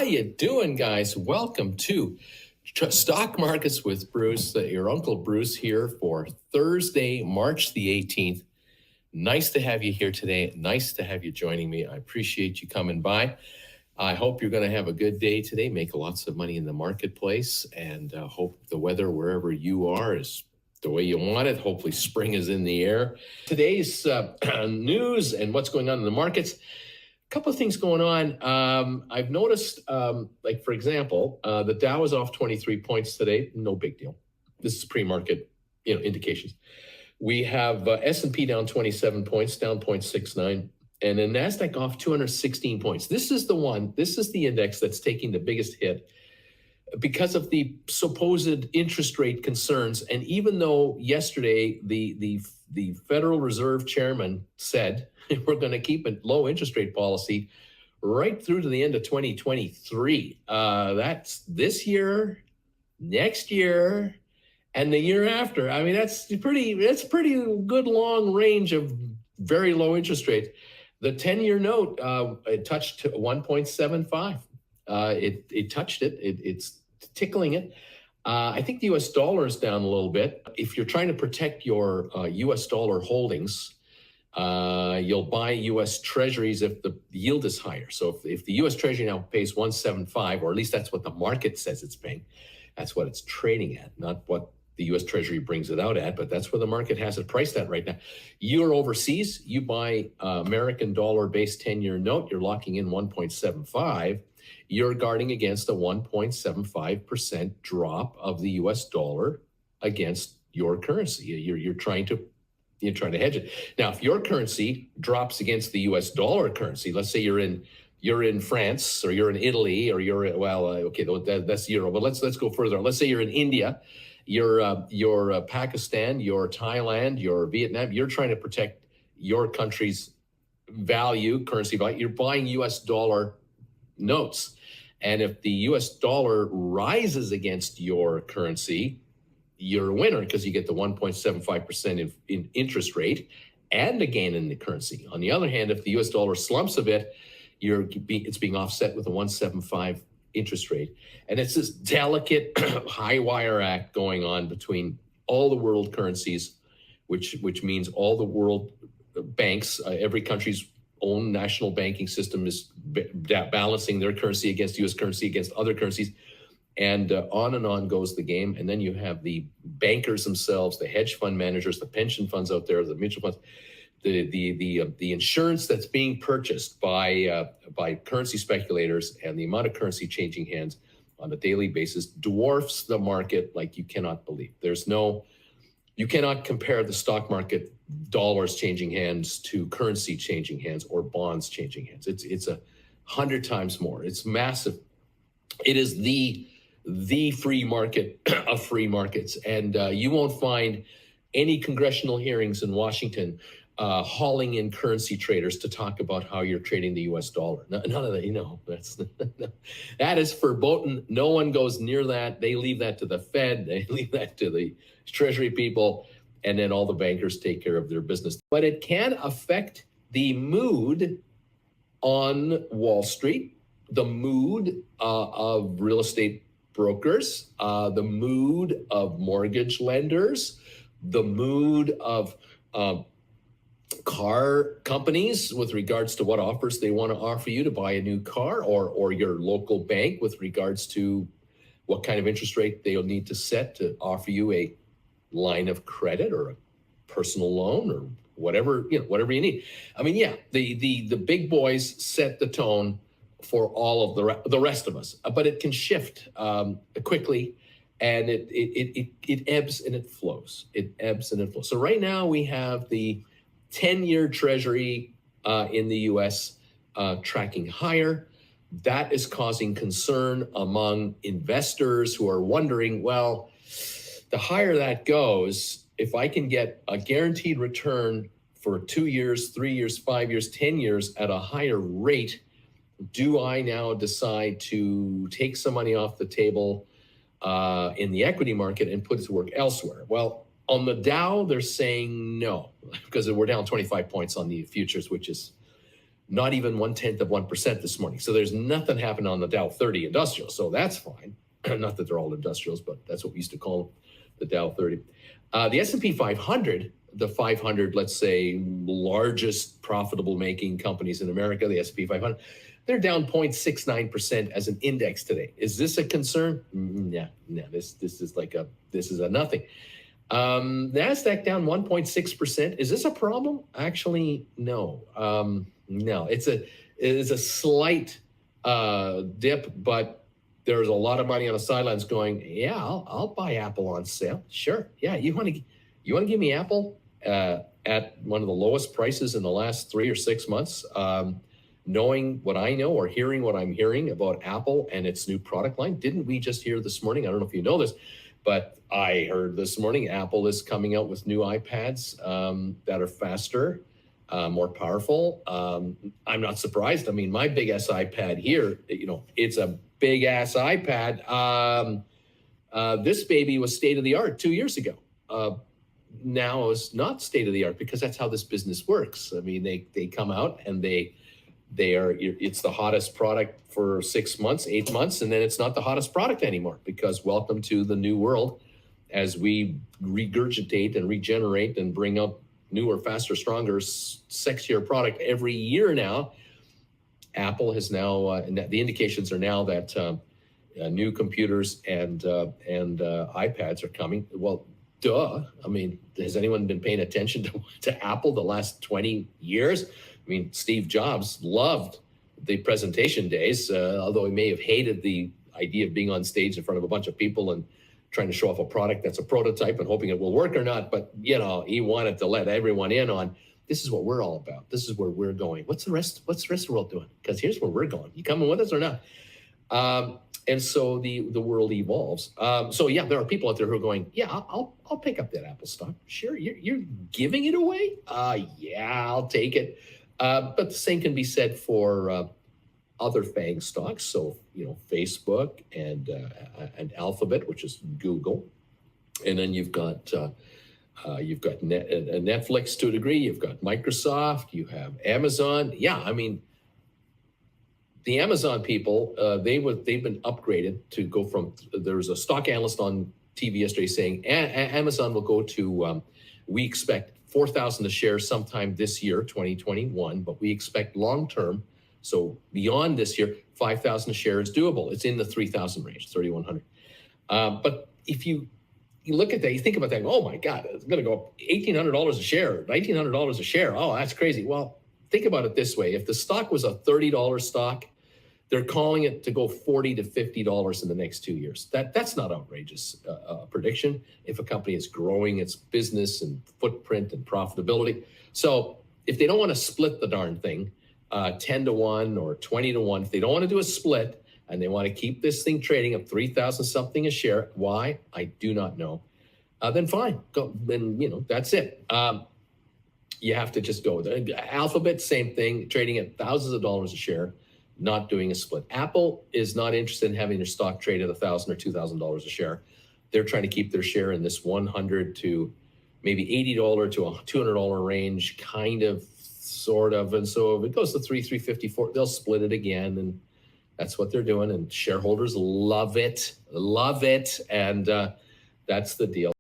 you doing, guys? Welcome to Stock Markets with Bruce, your Uncle Bruce here for Thursday, March the 18th. Nice to have you here today. Nice to have you joining me. I appreciate you coming by. I hope you're going to have a good day today, make lots of money in the marketplace, and hope the weather wherever you are is the way you want it. Hopefully spring is in the air. Today's news and what's going on in the markets. A couple of things going on. I've noticed, like, for example, the Dow is off 23 points today. No big deal. This is pre-market, indications. We have S&P down 27 points, down 0.69, and then NASDAQ off 216 points. This is the index that's taking the biggest hit because of the supposed interest rate concerns. And even though yesterday the Federal Reserve chairman said we're going to keep a low interest rate policy right through to the end of 2023. That's this year, next year, and the year after. I mean, that's pretty good long range of very low interest rates. The 10-year note, it touched 1.75. It touched it. It's tickling it. I think the U.S. dollar is down a little bit. If you're trying to protect your U.S. dollar holdings, you'll buy U.S. Treasuries if the yield is higher. So if the U.S. Treasury now pays 1.75, or at least that's what the market says it's paying, that's what it's trading at, not what the U.S. Treasury brings it out at, but that's where the market has it priced at right now. You're overseas, you buy American dollar-based 10-year note, you're locking in 1.75. You're guarding against a 1.75% drop of the U.S. dollar against your currency. You're trying to hedge it. Now, if your currency drops against the U.S. dollar currency, let's say you're in France, or you're in Italy, or that's euro. But let's go further. Let's say you're in India, you're Pakistan, you're Thailand, you're Vietnam. You're trying to protect your country's currency value. You're buying U.S. dollar notes. And if the U.S. dollar rises against your currency, you're a winner because you get the 1.75% in interest rate and a gain in the currency. On the other hand, if the U.S. dollar slumps a bit, it's being offset with a 1.75 interest rate. And it's this delicate high wire act going on between all the world currencies, which means all the world banks, every country's own national banking system is balancing their currency against U.S. currency against other currencies. And on goes the game. And then you have the bankers themselves, the hedge fund managers, the pension funds out there, the mutual funds, the insurance that's being purchased by currency speculators, and the amount of currency changing hands on a daily basis dwarfs the market like you cannot believe. You cannot compare the stock market dollars changing hands to currency changing hands or bonds changing hands. It's 100 times more. It's massive. It is the free market of free markets. And you won't find any congressional hearings in Washington hauling in currency traders to talk about how you're trading the U.S. dollar. None of that, that is verboten. No one goes near that. They leave that to the Fed. They leave that to the Treasury people, and then all the bankers take care of their business. But it can affect the mood on Wall Street, the mood of real estate brokers, the mood of mortgage lenders, the mood of car companies with regards to what offers they want to offer you to buy a new car, or your local bank with regards to what kind of interest rate they'll need to set to offer you a line of credit or a personal loan or whatever you need. I mean, the big boys set the tone for all of the rest of us, but it can shift quickly, and it ebbs and it flows. It ebbs and it flows. So right now we have the 10-year Treasury in the U.S. Tracking higher. That is causing concern among investors who are wondering, well, the higher that goes, if I can get a guaranteed return for 2 years, 3 years, 5 years, 10 years at a higher rate, do I now decide to take some money off the table in the equity market and put it to work elsewhere? Well, on the Dow, they're saying no, because we're down 25 points on the futures, which is not even 0.1% this morning. So there's nothing happened on the Dow 30 industrial. So that's fine. Not that they're all industrials, but that's what we used to call them, the Dow 30. The S&P 500, the 500, let's say, largest profitable making companies in America, the S&P 500, they're down 0.69% as an index today. Is this a concern? No. This is a nothing. NASDAQ down 1.6%. Is this a problem? Actually, no. No, it's a slight dip, but there's a lot of money on the sidelines going, yeah, I'll buy Apple on sale. Sure. Yeah, you want to give me Apple at one of the lowest prices in the last 3 or 6 months, knowing what I know or hearing what I'm hearing about Apple and its new product line. Didn't we just hear this morning? I don't know if you know this, but I heard this morning Apple is coming out with new iPads that are faster, more powerful. I'm not surprised. I mean, my big ass iPad here, it's a big ass iPad. This baby was state of the art 2 years ago. Now it's not state of the art because that's how this business works. I mean, they come out and it's the hottest product for 6 months, 8 months, and then it's not the hottest product anymore because welcome to the new world as we regurgitate and regenerate and bring up newer, faster, stronger, sexier product every year now. Apple has now, and the indications are now that new computers and iPads are coming. Well, duh. I mean, has anyone been paying attention to Apple the last 20 years? I mean, Steve Jobs loved the presentation days, although he may have hated the idea of being on stage in front of a bunch of people and trying to show off a product that's a prototype and hoping it will work or not. But, he wanted to let everyone in on, this is what we're all about. This is where we're going. What's the rest of the world doing? Because here's where we're going. You coming with us or not? And so the world evolves. So yeah, there are people out there who are going, yeah, I'll pick up that Apple stock. Sure, you're giving it away? Yeah, I'll take it. But the same can be said for other FANG stocks. So Facebook and Alphabet, which is Google, and then you've got Netflix to a degree. You've got Microsoft. You have Amazon. Yeah, I mean, the Amazon people, they've been upgraded to go from. There was a stock analyst on TV yesterday saying Amazon will go to. We expect 4,000 a share sometime this year, 2021, but we expect long term. So beyond this year, 5,000 a share is doable. It's in the 3,000 range, 3,100. But if you look at that, you think about that, oh my God, it's going to go up $1,800 a share, $1,900 a share. Oh, that's crazy. Well, think about it this way. If the stock was a $30 stock, they're calling it to go $40 to $50 in the next 2 years. That's not outrageous prediction if a company is growing its business and footprint and profitability. So if they don't want to split the darn thing, 10 to 1 or 20 to 1, if they don't want to do a split and they want to keep this thing trading at 3,000 something a share, why? I do not know. Then fine, go. Then that's it. You have to just go with it. Alphabet, same thing, trading at thousands of dollars a share, not doing a split. Apple is not interested in having their stock trade at $1,000 or $2,000 a share. They're trying to keep their share in this $100 to maybe $80 to $200 range, kind of, sort of. And so if it goes to $350, they'll split it again, and that's what they're doing. And shareholders love it, and that's the deal.